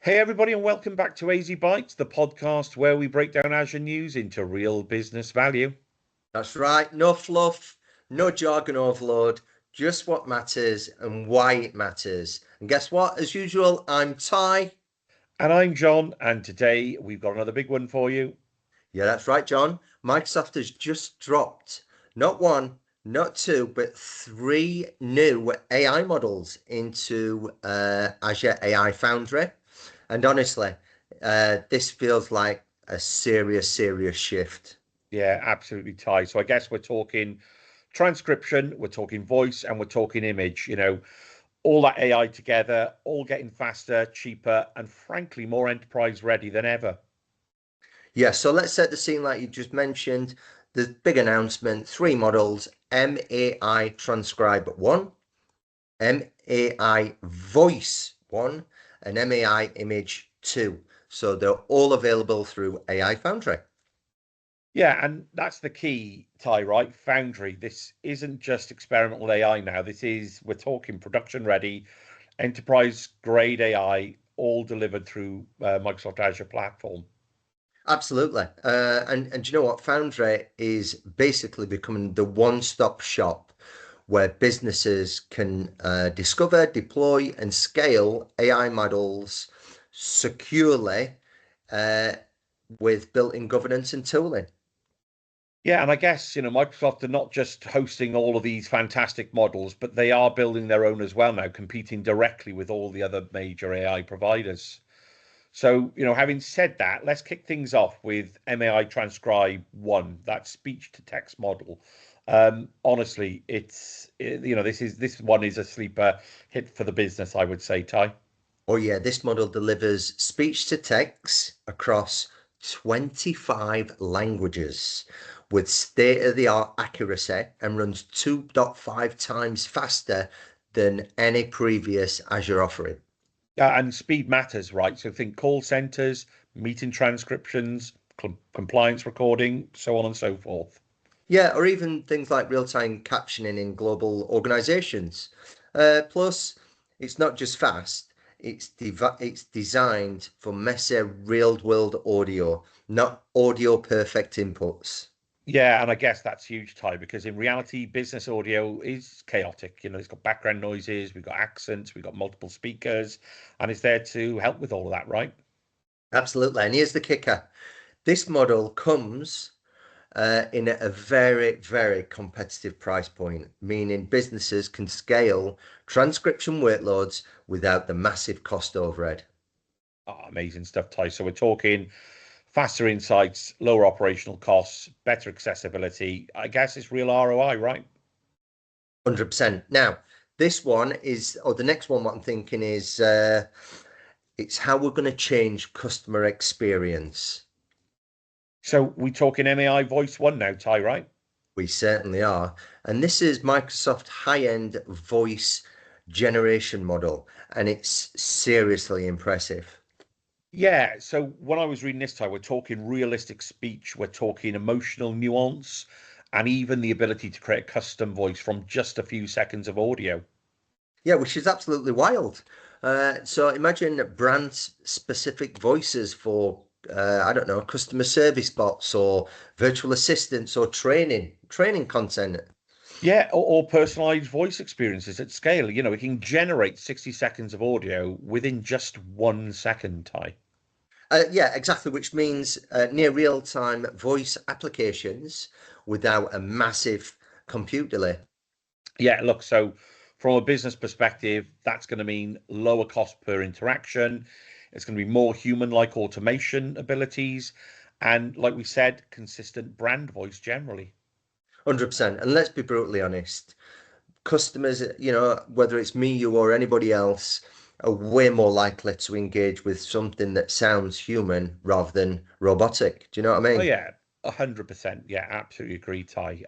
Hey, everybody, and welcome back to AzBytes, the podcast where we break down Azure news into real business value. That's right. No fluff, no jargon overload, just what matters and why it matters. And guess what? As usual, I'm Ty. And I'm John, and today we've got another big one for you. Yeah, that's right, John. Microsoft has just dropped not one, not two, but three new AI models into Azure AI Foundry. And honestly, this feels like a serious shift. Yeah, absolutely, Ty. So I guess we're talking transcription, we're talking voice, and we're talking image. All that AI together, all getting faster, cheaper, and frankly, more enterprise ready than ever. Yeah, so let's set the scene like you just mentioned. The big announcement, three models, MAI Transcribe 1, MAI Voice 1, and MAI Image 2. So they're all available through AI Foundry. Yeah, and that's the key, Ty, right? Foundry. This isn't just experimental AI now. We're talking production ready, enterprise grade AI, all delivered through Microsoft Azure platform. Absolutely. And you know what? Foundry is basically becoming the one-stop shop where businesses can discover, deploy, and scale AI models securely uh, with built-in governance and tooling. Yeah, and I guess, Microsoft are not just hosting all of these fantastic models, but they are building their own as well now, competing directly with all the other major AI providers. So, having said that, let's kick things off with MAI Transcribe 1, that speech to text model. Honestly, this one is a sleeper hit for the business, I would say, Ty. Oh yeah, this model delivers speech to text across 25 languages with state-of-the-art accuracy and runs 2.5 times faster than any previous Azure offering. And speed matters, right? So think call centers, meeting transcriptions, compliance recording, so on and so forth. Yeah, or even things like real-time captioning in global organizations. Plus, it's not just fast, it's designed for messy real-world audio, not audio perfect inputs. Yeah, and I guess that's huge, Ty, because in reality, business audio is chaotic. It's got background noises, we've got accents, we've got multiple speakers, and it's there to help with all of that, right? Absolutely. And here's the kicker. This model comes in a very competitive price point, meaning businesses can scale transcription workloads without the massive cost overhead. Oh, amazing stuff, Ty. So we're talking faster insights, lower operational costs, better accessibility. I guess it's real ROI, right? 100%. Now, this one is, or the next one, what I'm thinking is, it's how we're going to change customer experience. So we talking MAI Voice One now, Ty, right? We certainly are. And this is Microsoft high-end voice generation model, and it's seriously impressive. Yeah. So when I was reading this, Ty, we're talking realistic speech, we're talking emotional nuance, and even the ability to create a custom voice from just a few seconds of audio. Yeah, which is absolutely wild. So imagine brand specific voices for I don't know, customer service bots or virtual assistants or training content. Yeah, or personalized voice experiences at scale. It can generate 60 seconds of audio within just 1 second, Ty. Yeah, exactly, which means near real time voice applications without a massive compute delay. Yeah, look, so from a business perspective, that's going to mean lower cost per interaction. It's going to be more human-like automation abilities, and like we said, consistent brand voice generally. 100%. And let's be brutally honest, customers, whether it's me, you, or anybody else, are way more likely to engage with something that sounds human rather than robotic. Do you know what I Oh mean? yeah, 100%. Yeah, absolutely agree, Ty.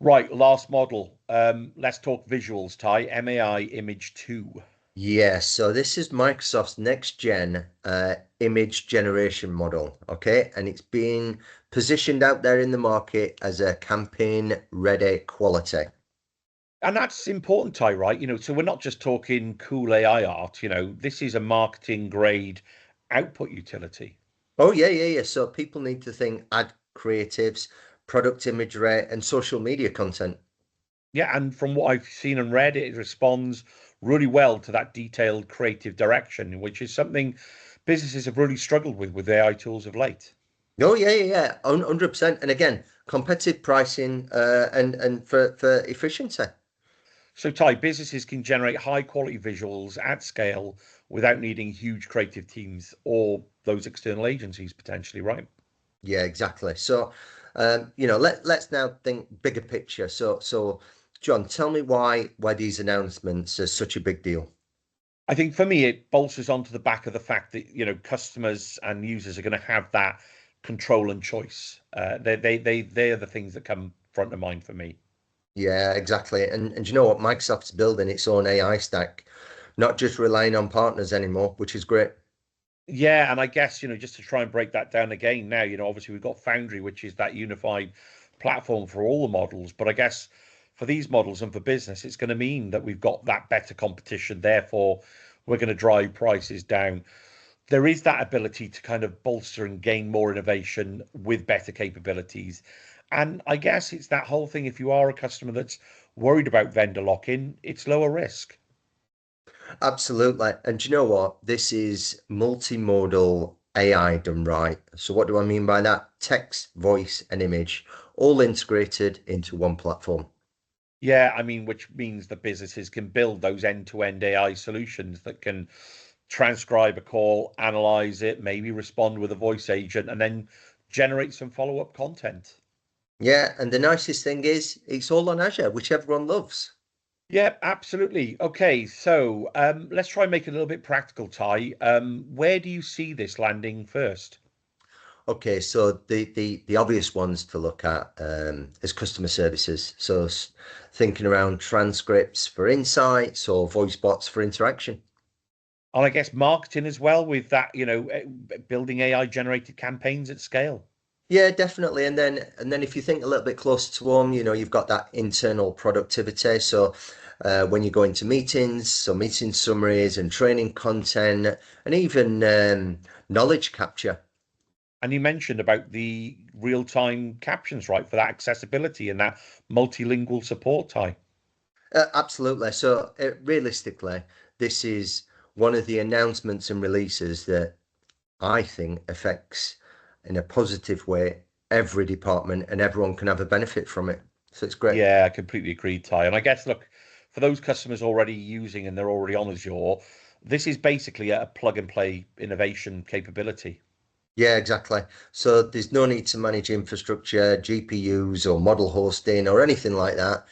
Right, last model. Let's talk visuals, Ty. MAI Image 2. Yes, so this is Microsoft's next gen image generation model, okay? And it's being positioned out there in the market as a campaign ready quality. And that's important, Ty, right? So we're not just talking cool AI art, this is a marketing grade output utility. Oh yeah. So people need to think ad creatives, product imagery, and social media content. Yeah, and from what I've seen and read, it responds really well to that detailed creative direction, which is something businesses have really struggled with AI tools of late. Oh yeah. 100%. And again, competitive pricing and for efficiency. So, Ty, businesses can generate high quality visuals at scale without needing huge creative teams or those external agencies potentially, right? Yeah, exactly. So, let's now think bigger picture. So, John, tell me why these announcements are such a big deal. I think for me, it bolsters onto the back of the fact that customers and users are going to have that control and choice. They are the things that come front of mind for me. Yeah, exactly. And you know what? Microsoft's building its own AI stack, not just relying on partners anymore, which is great. Yeah, and I guess, just to try and break that down again now, obviously we've got Foundry, which is that unified platform for all the models. But I guess for these models and for business, it's going to mean that we've got that better competition. Therefore, we're going to drive prices down. There is that ability to kind of bolster and gain more innovation with better capabilities. And I guess it's that whole thing. If you are a customer that's worried about vendor lock-in, it's lower risk. Absolutely. And you know what? This is multimodal AI done right. So what do I mean by that? Text, voice, and image, all integrated into one platform. Yeah, I mean, which means that businesses can build those end-to-end AI solutions that can transcribe a call, analyze it, maybe respond with a voice agent, and then generate some follow-up content. Yeah, and the nicest thing is it's all on Azure, which everyone loves. Yeah, absolutely. Okay, so let's try and make it a little bit practical, Ty. Where do you see this landing first? Okay, so the obvious ones to look at is customer services. So thinking around transcripts for insights or voice bots for interaction. And I guess marketing as well with that, building AI generated campaigns at scale. Yeah, definitely. And then if you think a little bit closer to home, you've got that internal productivity. So when you go into meetings, so meeting summaries and training content, and even knowledge capture. And you mentioned about the real-time captions, right, for that accessibility and that multilingual support, Ty. Absolutely. So realistically, this is one of the announcements and releases that I think affects in a positive way every department and everyone can have a benefit from it. So it's great. Yeah, I completely agree, Ty. And I guess, look, for those customers already using and they're already on Azure, this is basically a plug and play innovation capability. Yeah, exactly. So there's no need to manage infrastructure, GPUs or model hosting or anything like that.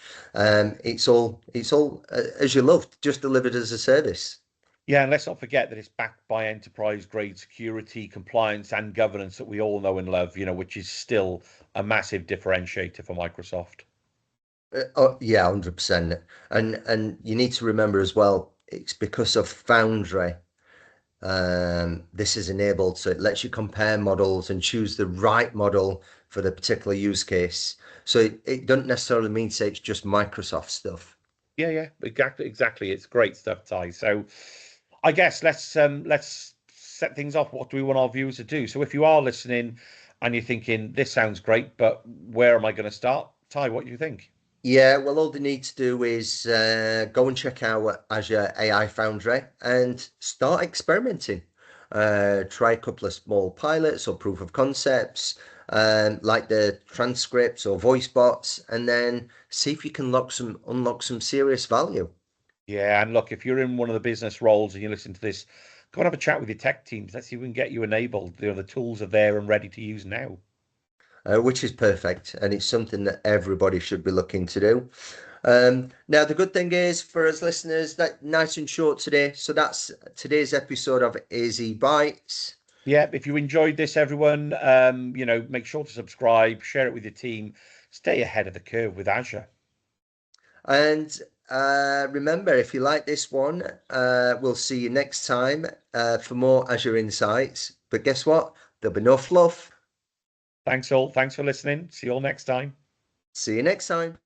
It's all as you love, just delivered as a service. Yeah, and let's not forget that it's backed by enterprise grade security, compliance, and governance that we all know and love, which is still a massive differentiator for Microsoft. Oh, yeah, 100%. And you need to remember as well, it's because of Foundry. This is enabled, so it lets you compare models and choose the right model for the particular use case. So it doesn't necessarily mean say it's just Microsoft stuff. Yeah, exactly. It's great stuff, Ty. So I guess let's set things off. What do we want our viewers to do? So if you are listening and you're thinking this sounds great, but where am I going to start? Ty, what do you think? Yeah, well, all they need to do is go and check out Azure AI Foundry and start experimenting. Try a couple of small pilots or proof of concepts, like the transcripts or voice bots, and then see if you can unlock some serious value. Yeah, and look, if you're in one of the business roles and you listen to this, go and have a chat with your tech teams. Let's see if we can get you enabled. The tools are there and ready to use now. Which is perfect, and it's something that everybody should be looking to do. Now, the good thing is for us listeners, that nice and short today. So that's today's episode of AzBytes. Yeah, if you enjoyed this, everyone, make sure to subscribe, share it with your team, stay ahead of the curve with Azure. And remember, if you like this one, we'll see you next time for more Azure Insights. But guess what? There'll be no fluff. Thanks all. Thanks for listening. See you all next time. See you next time.